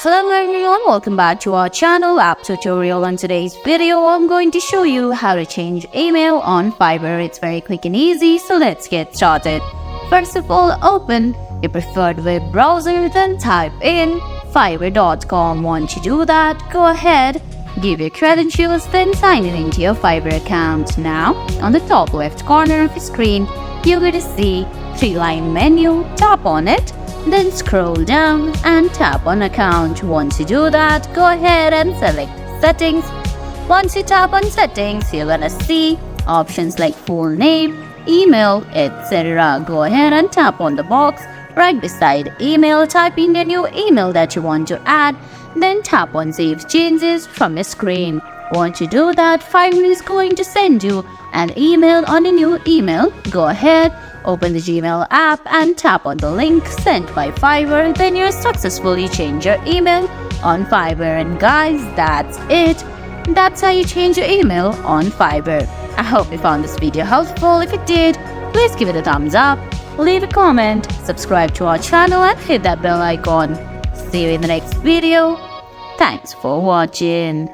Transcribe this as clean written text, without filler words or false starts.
Hello everyone, welcome back to our channel app tutorial. On today's video, I'm going to show you how to change email on Fiverr. It's very quick and easy, so let's get started. First of all, open your preferred web browser, then type in fiverr.com. Once you do that, go ahead, give your credentials, then sign in into your Fiverr account. Now, on the top left corner of your screen, you're going to see 3-line menu. Tap on it, then scroll down and tap on account. Once you do that, go ahead and select settings. Once you tap on settings, you're gonna see options like full name, email, etc. Go ahead and tap on the box right beside email. Type in the new email that you want to add, then tap on save changes from your screen. Once you do that, Fiverr is going to send you an email on a new email. Go ahead, open the Gmail app and tap on the link sent by Fiverr. Then you successfully change your email on Fiverr. And guys, that's it. That's how you change your email on Fiverr. I hope you found this video helpful. If you did, please give it a thumbs up, leave a comment, subscribe to our channel and hit that bell icon. See you in the next video. Thanks for watching.